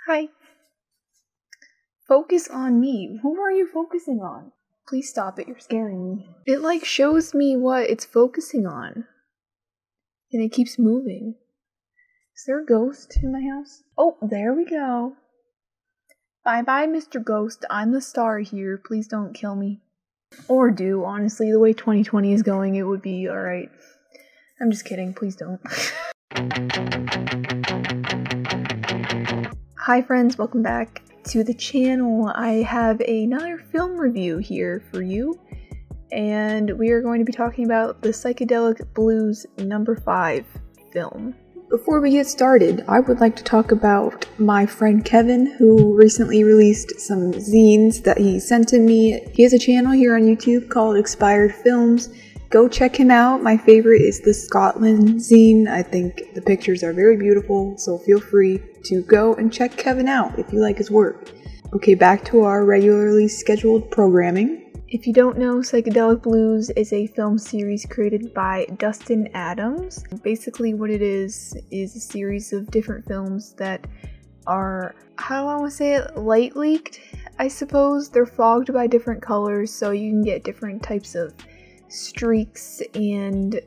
Hi. Focus on me. Who are you focusing on? Please stop it, you're scaring me. It shows me what it's focusing on. And it keeps moving. Is there a ghost in my house? Oh, there we go. Bye-bye, Mr. Ghost. I'm the star here. Please don't kill me. Or do, honestly. The way 2020 is going, it would be alright. I'm just kidding. Please don't. Hi friends, welcome back to the channel. I have another film review here for you, and we are going to be talking about the Psychedelic Blues number 5 film. Before we get started, I would like to talk about my friend Kevin, who recently released some zines that he sent to me. He has a channel here on YouTube called Expired Films. Go check him out. My favorite is the Scotland zine. I think the pictures are very beautiful, so feel free to go and check Kevin out if you like his work. Okay, back to our regularly scheduled programming. If you don't know, Psychedelic Blues is a film series created by Dustin Adams. Basically what it is a series of different films that are, how do I want to say it, light leaked, I suppose. They're fogged by different colors, so you can get different types of streaks and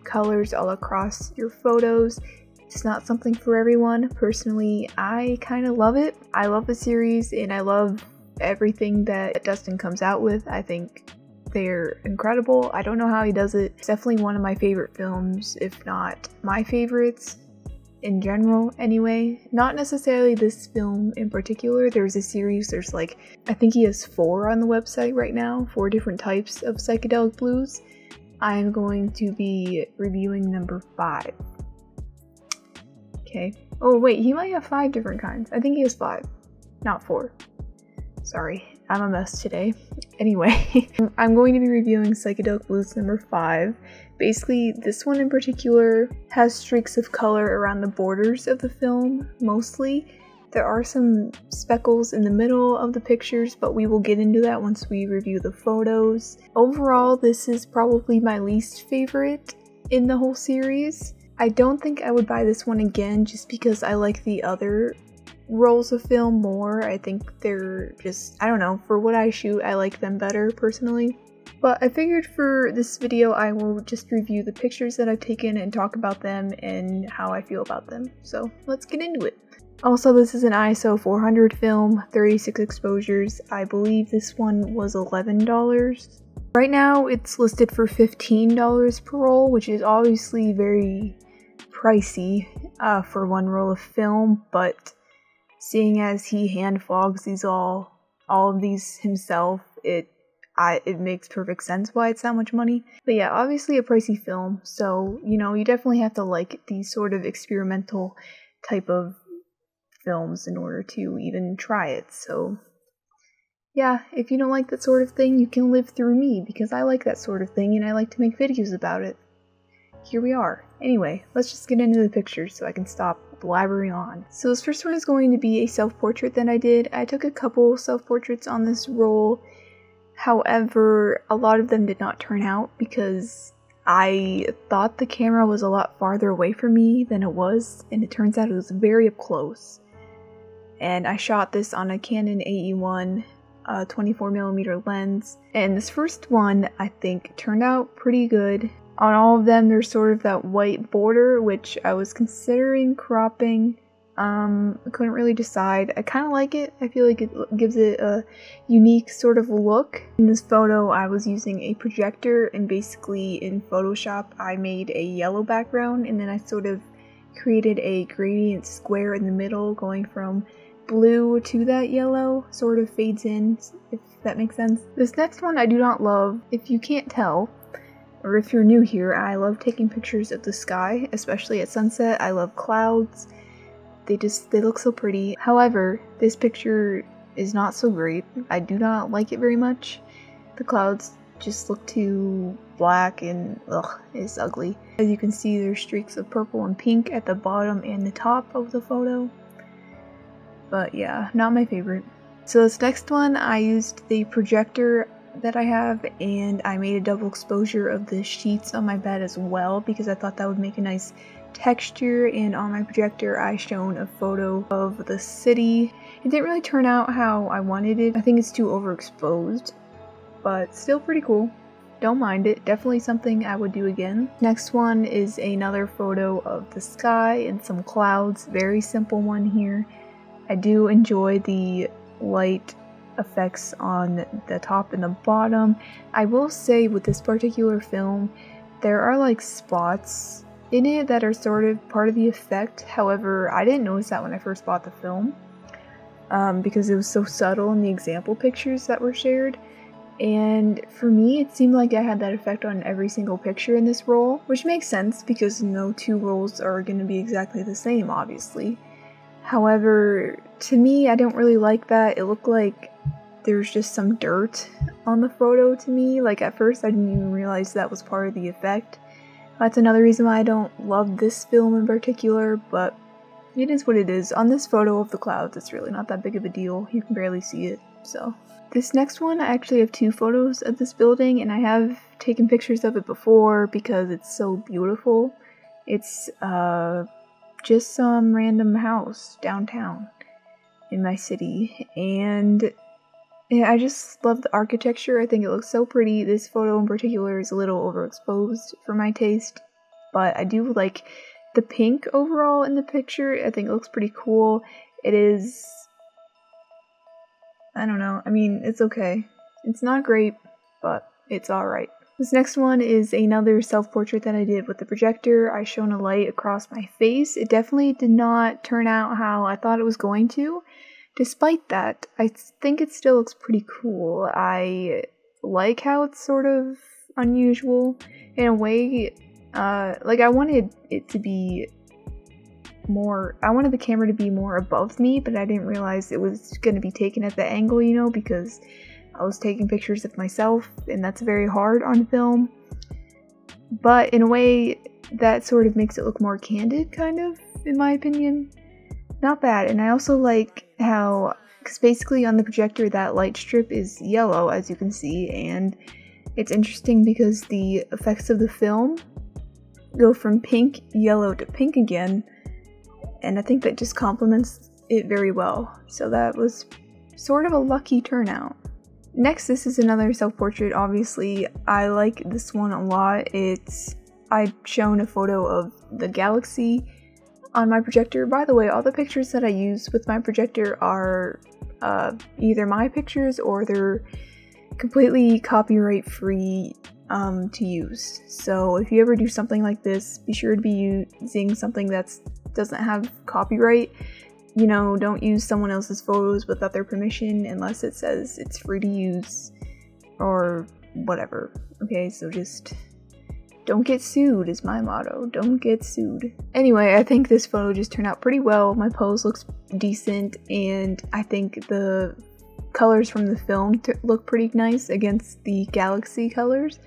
colors all across your photos. It's not something for everyone. Personally, I kind of love it. I love the series and I love everything that Dustin comes out with. I think they're incredible. I don't know how he does it. It's definitely one of my favorite films, if not my favorites in general anyway. Not necessarily this film in particular. There's a series, there's like, I think he has 4 on the website right now, 4 different types of Psychedelic Blues. I'm going to be reviewing number 5. Okay. Oh wait, he might have 5 different kinds. I think he has 5, not 4. Sorry, I'm a mess today. Anyway, I'm going to be reviewing Psychedelic Blues number 5. Basically, this one in particular has streaks of color around the borders of the film, mostly. There are some speckles in the middle of the pictures, but we will get into that once we review the photos. Overall, this is probably my least favorite in the whole series. I don't think I would buy this one again just because I like the other rolls of film more. I think they're just, I don't know, for what I shoot, I like them better personally. But I figured for this video I will just review the pictures that I've taken and talk about them and how I feel about them. So let's get into it. Also, this is an ISO 400 film, 36 exposures. I believe this one was $11. Right now it's listed for $15 per roll, which is obviously very pricey for one roll of film, but seeing as he hand fogs these all of these himself, it makes perfect sense why it's that much money. But yeah, obviously a pricey film, so you know, you definitely have to like these sort of experimental type of films in order to even try it. So yeah, if you don't like that sort of thing, you can live through me, because I like that sort of thing and I like to make videos about it. Here we are. Anyway, let's just get into the pictures so I can stop blabbering on. So this first one is going to be a self-portrait that I did. I took a couple self-portraits on this roll. However, a lot of them did not turn out because I thought the camera was a lot farther away from me than it was, and it turns out it was very up close. And I shot this on a Canon AE1 24mm lens, and this first one I think turned out pretty good. On all of them there's sort of that white border, which I was considering cropping. I couldn't really decide. I kind of like it. I feel like it gives it a unique sort of look. In this photo I was using a projector, and basically in Photoshop I made a yellow background and then I sort of created a gradient square in the middle going from blue to that yellow, sort of fades in, if that makes sense. This next one I do not love. If you can't tell, or if you're new here, I love taking pictures of the sky, especially at sunset. I love clouds. They look so pretty. However, this picture is not so great. I do not like it very much. The clouds just look too black and it's ugly. As you can see, there's streaks of purple and pink at the bottom and the top of the photo. But yeah, not my favorite. So this next one, I used the projector that I have, and I made a double exposure of the sheets on my bed as well because I thought that would make a nice texture, and on my projector I shown a photo of the city. It didn't really turn out how I wanted it. I think it's too overexposed, but still pretty cool. Don't mind it. Definitely something I would do again. Next one is another photo of the sky and some clouds. Very simple one here. I do enjoy the light effects on the top and the bottom. I will say with this particular film, there are like spots in it that are sort of part of the effect. However, I didn't notice that when I first bought the film because it was so subtle in the example pictures that were shared. And for me, it seemed like I had that effect on every single picture in this roll, which makes sense because no two rolls are going to be exactly the same, obviously. However, to me, I don't really like that. It looked like there's just some dirt on the photo to me. Like at first, I didn't even realize that was part of the effect. That's another reason why I don't love this film in particular, but it is what it is. On this photo of the clouds, it's really not that big of a deal. You can barely see it, so. This next one, I actually have two photos of this building, and I have taken pictures of it before because it's so beautiful. It's just some random house downtown in my city, and yeah, I just love the architecture. I think it looks so pretty. This photo in particular is a little overexposed for my taste, but I do like the pink overall in the picture. I think it looks pretty cool. It is, I don't know, I mean, it's okay. It's not great, but it's alright. This next one is another self-portrait that I did with the projector. I shone a light across my face. It definitely did not turn out how I thought it was going to. Despite that, I think it still looks pretty cool. I like how it's sort of unusual in a way. Like I wanted it to be more, I wanted the camera to be more above me, but I didn't realize it was going to be taken at the angle, you know, because I was taking pictures of myself, and that's very hard on film. But in a way, that sort of makes it look more candid, kind of, in my opinion. Not bad. And I also like how, because basically on the projector that light strip is yellow, as you can see, and it's interesting because the effects of the film go from pink, yellow to pink again, and I think that just complements it very well. So that was sort of a lucky turnout. Next, this is another self-portrait. Obviously, I like this one a lot. I've shown a photo of the galaxy on my projector. By the way, all the pictures that I use with my projector are either my pictures or they're completely copyright free to use. So if you ever do something like this, be sure to be using something that doesn't have copyright. You know, don't use someone else's photos without their permission unless it says it's free to use or whatever. Okay, so just don't get sued is my motto. Don't get sued. Anyway, I think this photo just turned out pretty well. My pose looks decent, and I think the colors from the film look pretty nice against the galaxy colors.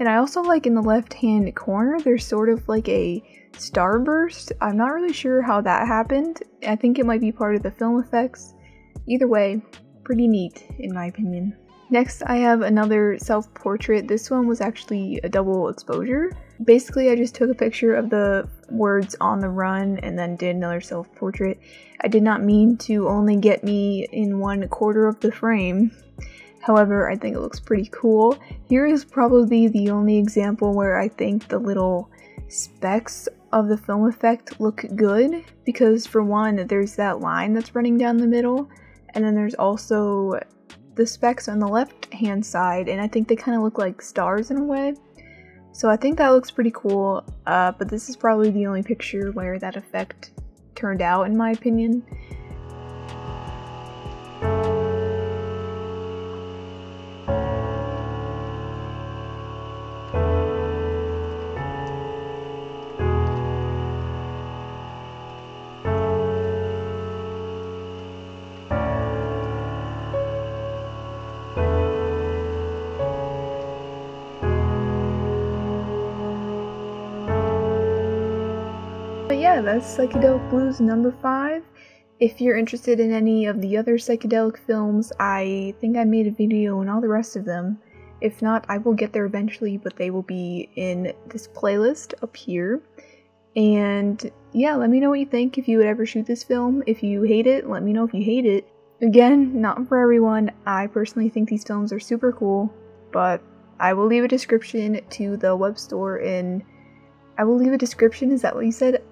And I also like in the left-hand corner, there's sort of like a starburst. I'm not really sure how that happened. I think it might be part of the film effects. Either way, pretty neat in my opinion. Next, I have another self-portrait. This one was actually a double exposure. Basically, I just took a picture of the words "on the run" and then did another self-portrait. I did not mean to only get me in 1/4 of the frame. However, I think it looks pretty cool. Here is probably the only example where I think the little specks of the film effect look good, because for one, there's that line that's running down the middle, and then there's also the specks on the left hand side, and I think they kind of look like stars in a way. So I think that looks pretty cool, but this is probably the only picture where that effect turned out in my opinion. But yeah, that's Psychedelic Blues number 5. If you're interested in any of the other psychedelic films, I think I made a video on all the rest of them. If not, I will get there eventually, but they will be in this playlist up here. And yeah, let me know what you think if you would ever shoot this film. If you hate it, let me know if you hate it. Again, not for everyone. I personally think these films are super cool, but I will leave a description to the web store I will leave a description, is that what you said?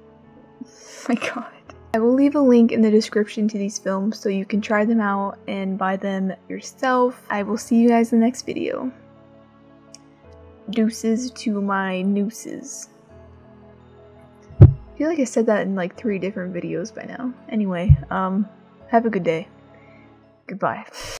Oh my god. I will leave a link in the description to these films so you can try them out and buy them yourself. I will see you guys in the next video. Deuces to my nooses. I feel like I said that in like 3 different videos by now. Anyway, have a good day. Goodbye.